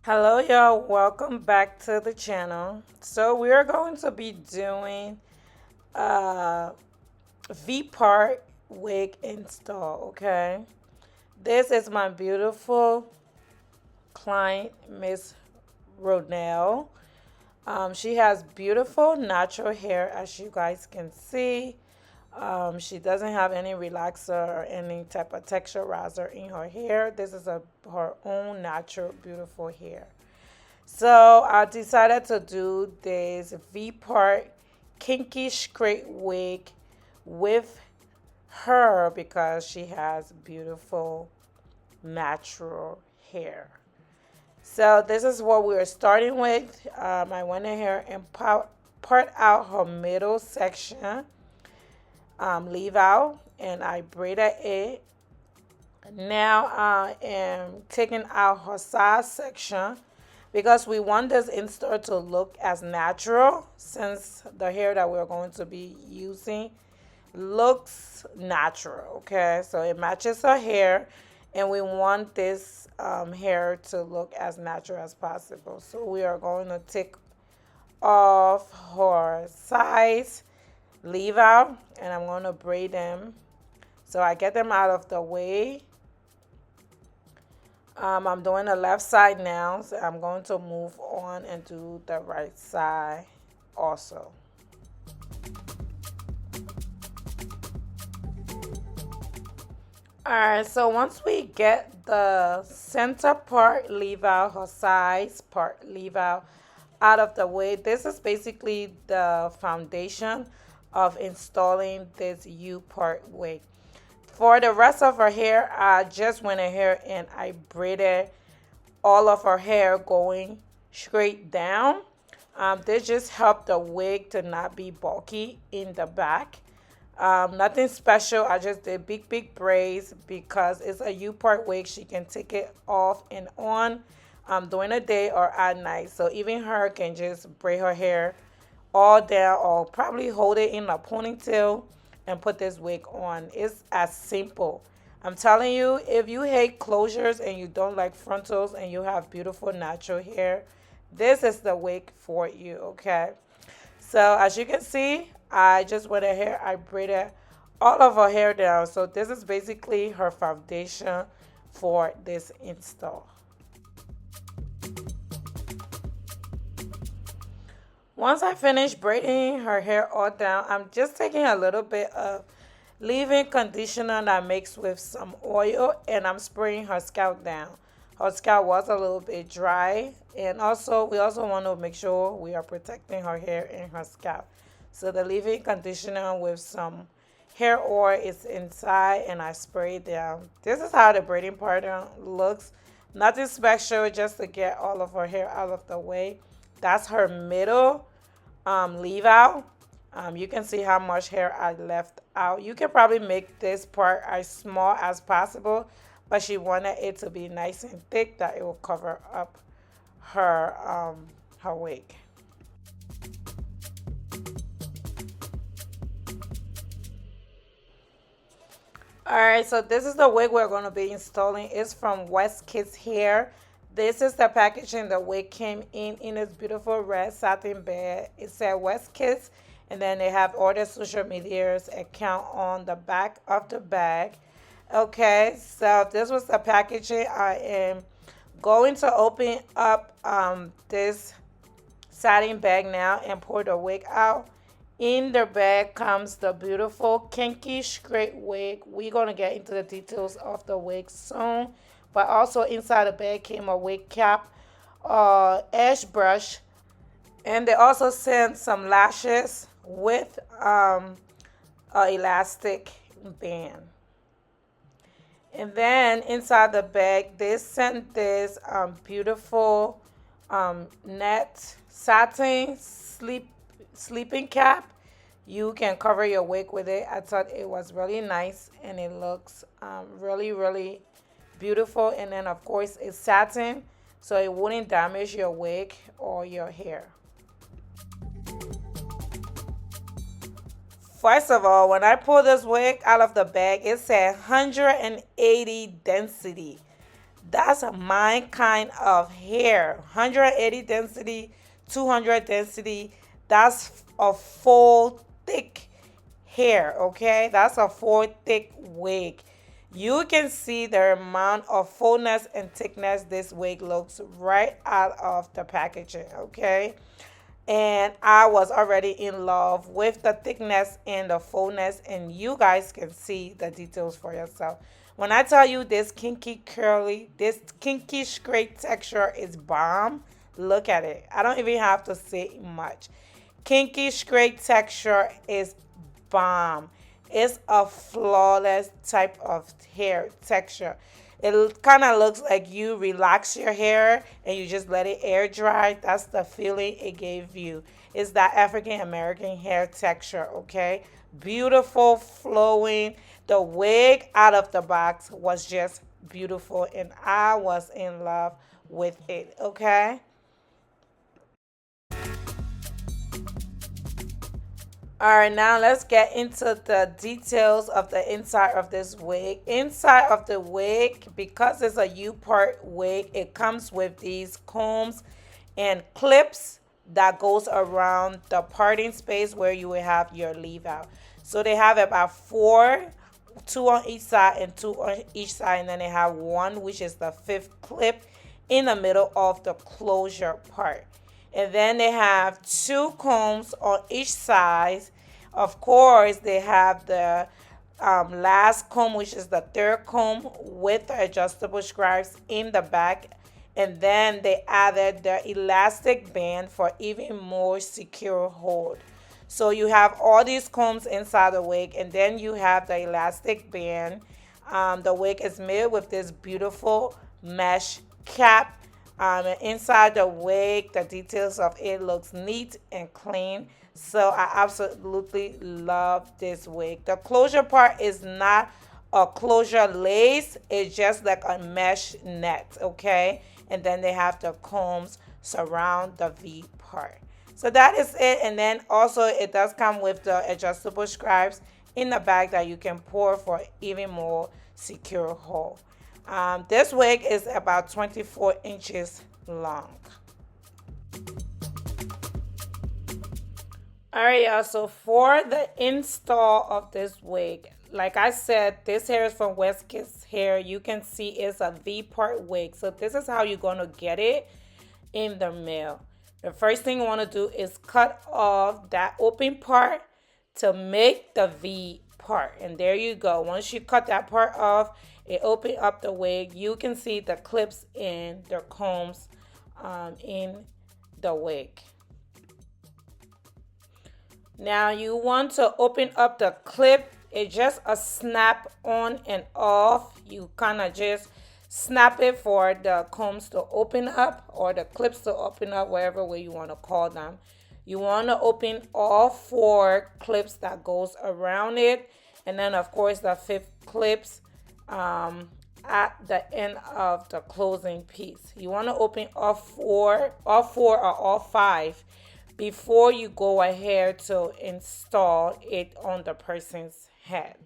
Hello y'all, welcome back to the channel. So we are going to be doing a V-part wig install, okay? This is my beautiful client, Miss Ronell. She has beautiful natural hair, as you guys can see. She doesn't have any relaxer or any type of texturizer in her hair. This is her own natural, beautiful hair. So I decided to do this V-part kinky straight wig with her because she has beautiful natural hair. So this is what we are starting with. I went in here and part out her middle section, leave out, and I braided it. Now I am taking out her side section because we want this install to look as natural, since the hair that we're going to be using looks natural. Okay, so it matches her hair and we want this hair to look as natural as possible. So we are going to take off her sides, leave out, and I'm going to braid them. So I get them out of the way. I'm doing the left side now, so I'm going to move on and do the right side also. Alright, so once we get the center part, leave out, her sides part, leave out of the way, this is basically the foundation of installing this U-part wig. For the rest of her hair, I just went in here and I braided all of her hair going straight down. This just helped the wig to not be bulky in the back. Nothing special. I just did big braids because it's a U-part wig. She can take it off and on during the day or at night. So even her can just braid her hair all down or probably hold it in a ponytail and put this wig on. It's as simple. I'm telling you, if you hate closures and you don't like frontals and you have beautiful natural hair, this is the wig for you, okay? So as you can see, I just went ahead, I braided all of her hair down. So this is basically her foundation for this install. Once I finish braiding her hair all down, I'm just taking a little bit of leave-in conditioner that I mixed with some oil and I'm spraying her scalp down. Her scalp was a little bit dry, and also we also want to make sure we are protecting her hair and her scalp. So the leave-in conditioner with some hair oil is inside and I spray it down. This is how the braiding part looks. Nothing special, just to get all of her hair out of the way. That's her middle leave out. You can see how much hair I left out. You can probably make this part as small as possible, but she wanted it to be nice and thick that it will cover up her wig. Alright, so this is the wig we're going to be installing. It's from WestKiss Hair. This is the packaging the wig came in this beautiful red satin bag. It said WestKiss, and then they have all their social media's account on the back of the bag. Okay, so this was the packaging. I am going to open up this satin bag now and pour the wig out. In the bag comes the beautiful kinky straight wig. We're going to get into the details of the wig soon. But also inside the bag came a wig cap, edge brush, and they also sent some lashes with a elastic band. And then inside the bag, they sent this beautiful net satin sleeping cap. You can cover your wig with it. I thought it was really nice and it looks really beautiful. And then of course it's satin, so it wouldn't damage your wig or your hair. First of all, when I pulled this wig out of the bag, it said 180 density. That's my kind of hair. 180 density, 200 density. That's a full thick hair, okay? That's a full thick wig. You can see the amount of fullness and thickness this wig looks right out of the packaging, okay? And I was already in love with the thickness and the fullness, and you guys can see the details for yourself. When I tell you this kinky curly, this kinky straight texture is bomb, look at it. I don't even have to say much. Kinky straight texture is bomb. It's a flawless type of hair texture. It kind of looks like you relax your hair and you just let it air dry. That's the feeling it gave you. It's that African American hair texture, okay? Beautiful, flowing. The wig out of the box was just beautiful, and I was in love with it, okay? All right, now let's get into the details of the inside of this wig. Inside of the wig, because it's a U-part wig, it comes with these combs and clips that goes around the parting space where you will have your leave out. So they have about four, two on each side and two on each side, and then they have one, which is the fifth clip in the middle of the closure part. And then they have two combs on each side. Of course, they have the last comb, which is the third comb with the adjustable stripes in the back. And then they added the elastic band for even more secure hold. So you have all these combs inside the wig, and then you have the elastic band. The wig is made with this beautiful mesh cap. And inside the wig, the details of it looks neat and clean. So I absolutely love this wig. The closure part is not a closure lace. It's just like a mesh net, okay? And then they have the combs surround the V part. So that is it. And then also it does come with the adjustable stripes in the back that you can pour for even more secure hold. This wig is about 24 inches long. All right, y'all. So for the install of this wig, like I said, this hair is from WestKiss Hair. You can see it's a V-part wig. So this is how you're going to get it in the mail. The first thing you want to do is cut off that open part to make the V part. And there you go. Once you cut that part off, it opens up the wig. You can see the clips and the combs in the wig. Now you want to open up the clip. It's just a snap on and off. You kind of just snap it for the combs to open up or the clips to open up, whatever way you want to call them. You want to open all four clips that goes around it, and then of course the fifth clips at the end of the closing piece. You want to open all four or all five before you go ahead to install it on the person's head.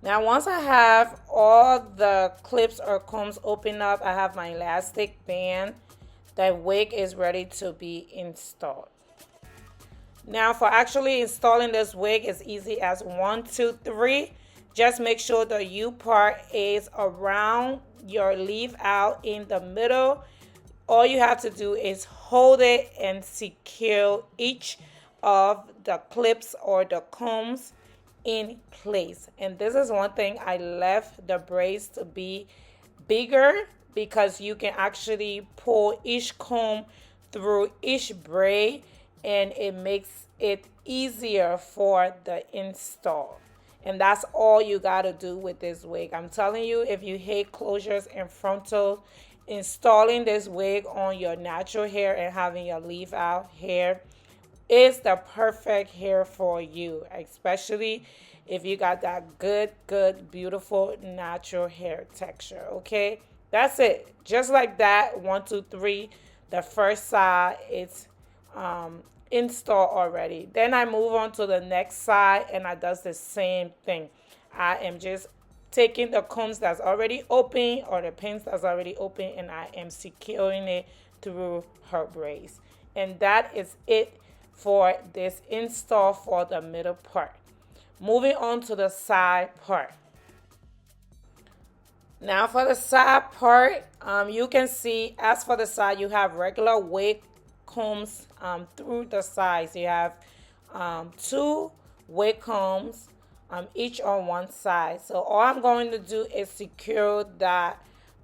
Now once I have all the clips or combs open up, I have my elastic band. The wig is ready to be installed. Now for actually installing this wig, is easy as 1, 2, 3. Just make sure the U part is around your leave out in the middle. All you have to do is hold it and secure each of the clips or the combs in place. And this is one thing I left the braids to be bigger, because you can actually pull each comb through each braid and it makes it easier for the install. And that's all you got to do with this wig. I'm telling you, if you hate closures and frontals, installing this wig on your natural hair and having your leave out hair is the perfect hair for you, especially if you got that good, beautiful natural hair texture, okay? That's it. Just like that, 1, 2, 3. The first side, it's installed already. Then I move on to the next side and I does the same thing. I am just taking the combs that's already open or the pins that's already open and I am securing it through her braids. And that is it for this install for the middle part. Moving on to the side part. Now for the side part, you can see as for the side, you have regular wig combs through the sides. You have two wig combs each on one side. So all I'm going to do is secure that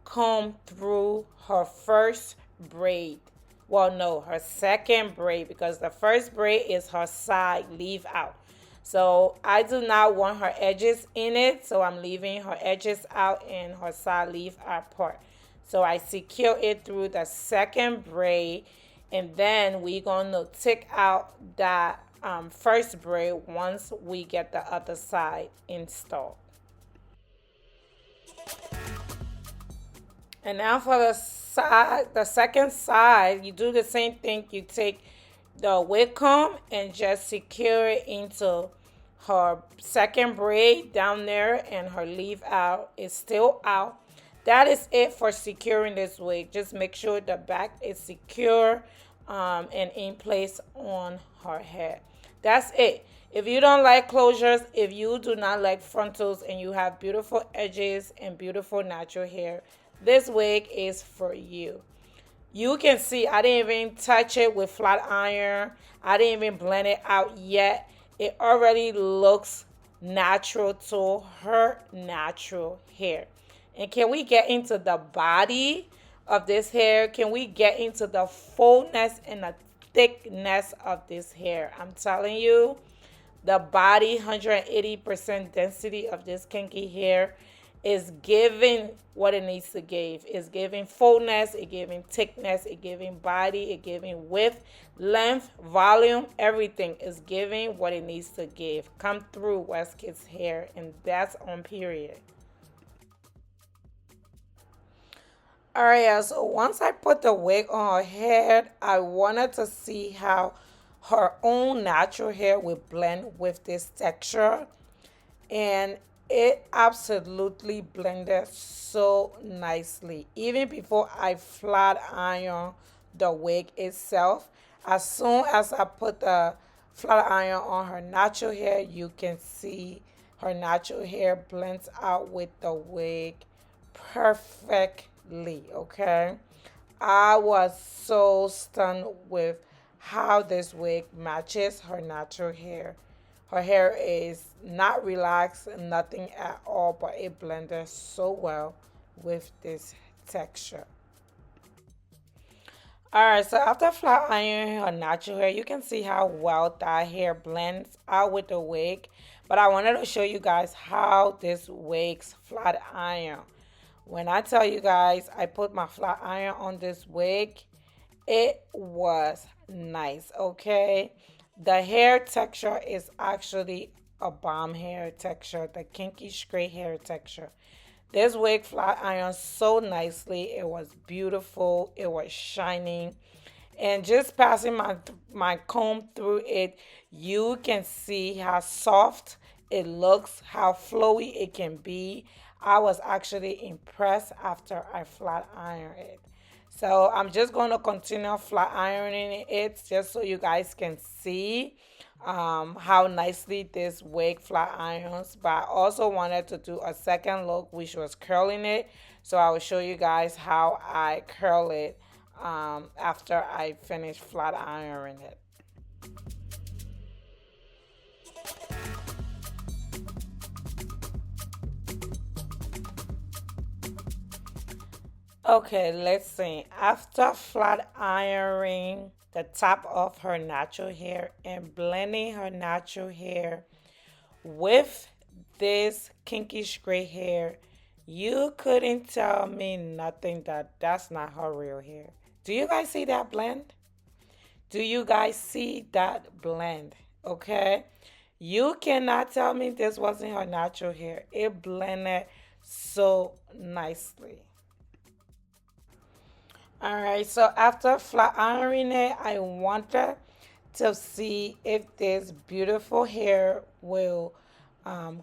comb through her first braid. Well, no, her second braid because the first braid is her side leave out. So I do not want her edges in it, so I'm leaving her edges out and her side leave out part. So I secure it through the second braid, and then we're going to take out that first braid once we get the other side installed. And now for the second side, you do the same thing. You take the wig comb and just secure it into her second braid down there, and her leave out is still out. That is it for securing this wig. Just make sure the back is secure and in place on her head. That's it. If you don't like closures, if you do not like frontals and you have beautiful edges and beautiful natural hair, this wig is for you. You can see I didn't even touch it with flat iron. I didn't even blend it out yet. It already looks natural to her natural hair. And can we get into the body of this hair? Can we get into the fullness and the thickness of this hair? I'm telling you, the body 180% density of this kinky hair is giving what it needs to give. It's giving fullness, it's giving thickness, it's giving body, it's giving width, length, volume, everything is giving what it needs to give. Come through WestKiss Hair, and that's on period. Alright, yeah, so once I put the wig on her head, I wanted to see how her own natural hair would blend with this texture. And it absolutely blended so nicely. Even before I flat iron the wig itself, as soon as I put the flat iron on her natural hair, you can see her natural hair blends out with the wig perfectly, okay? I was so stunned with how this wig matches her natural hair. Her hair is not relaxed, nothing at all, but it blended so well with this texture. Alright, so after flat ironing her natural hair, you can see how well that hair blends out with the wig. But I wanted to show you guys how this wig's flat iron. When I tell you guys I put my flat iron on this wig, it was nice, okay? The hair texture is actually a bomb hair texture, the kinky straight hair texture. This wig flat ironed so nicely. It was beautiful. It was shining. And just passing my comb through it, you can see how soft it looks, how flowy it can be. I was actually impressed after I flat ironed it. So I'm just going to continue flat ironing it just so you guys can see how nicely this wig flat irons. But I also wanted to do a second look, which was curling it. So I will show you guys how I curl it after I finish flat ironing it. Okay, let's see. After flat ironing the top of her natural hair and blending her natural hair with this kinky straight hair, you couldn't tell me nothing that's not her real hair. Do you guys see that blend? Do you guys see that blend? Okay. You cannot tell me this wasn't her natural hair. It blended so nicely. All right, so after flat ironing it, I wanted to see if this beautiful hair will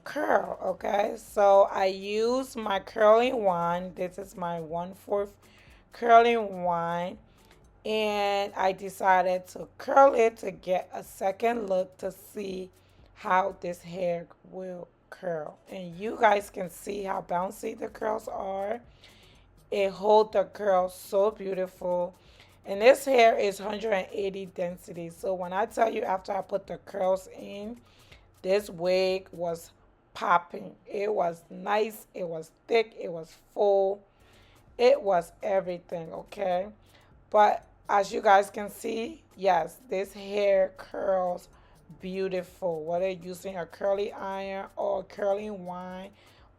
curl. Okay, so I use my curling wand. This is my 1/4 curling wand, and I decided to curl it to get a second look to see how this hair will curl. And you guys can see how bouncy the curls are. It holds the curls so beautiful. And this hair is 180 density. So when I tell you after I put the curls in, this wig was popping. It was nice, it was thick, it was full, it was everything, okay? But as you guys can see, yes, this hair curls beautiful. Whether using a curly iron or a curling wine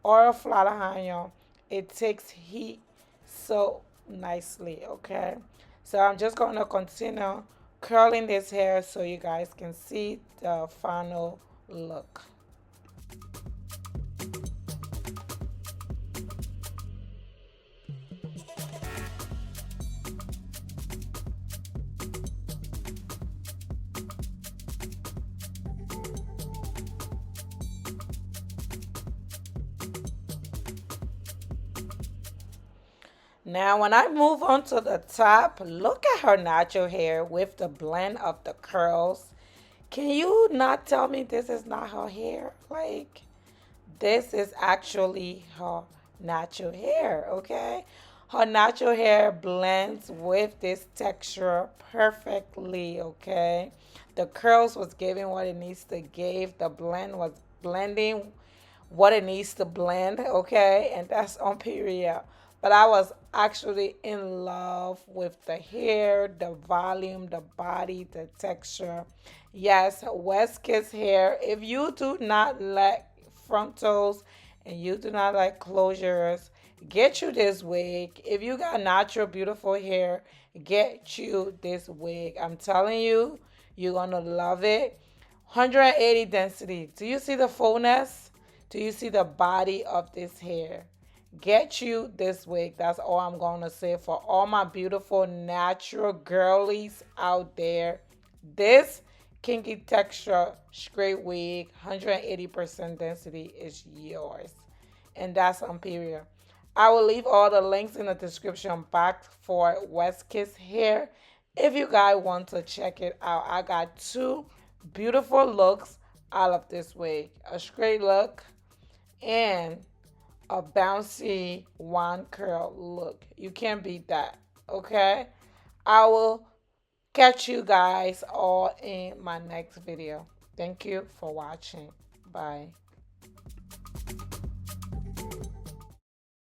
or a flat iron, it takes heat so nicely, okay? So I'm just going to continue curling this hair so you guys can see the final look. Now, when I move on to the top, look at her natural hair with the blend of the curls. Can you not tell me this is not her hair? Like, this is actually her natural hair, okay? Her natural hair blends with this texture perfectly, okay? The curls was giving what it needs to give. The blend was blending what it needs to blend, okay? And that's on period. But I was actually in love with the hair, the volume, the body, the texture. Yes, WestKiss Hair. If you do not like frontals and you do not like closures, get you this wig. If you got natural, beautiful hair, get you this wig. I'm telling you, you're gonna love it. 180 density. Do you see the fullness? Do you see the body of this hair? Get you this wig. That's all I'm going to say for all my beautiful natural girlies out there. This kinky texture straight wig, 180% density is yours. And that's on period. I will leave all the links in the description box for WestKiss Hair. If you guys want to check it out, I got two beautiful looks out of this wig. A straight look and a bouncy wand curl look. You can't beat that, okay? I will catch you guys all in my next video. Thank you for watching. Bye.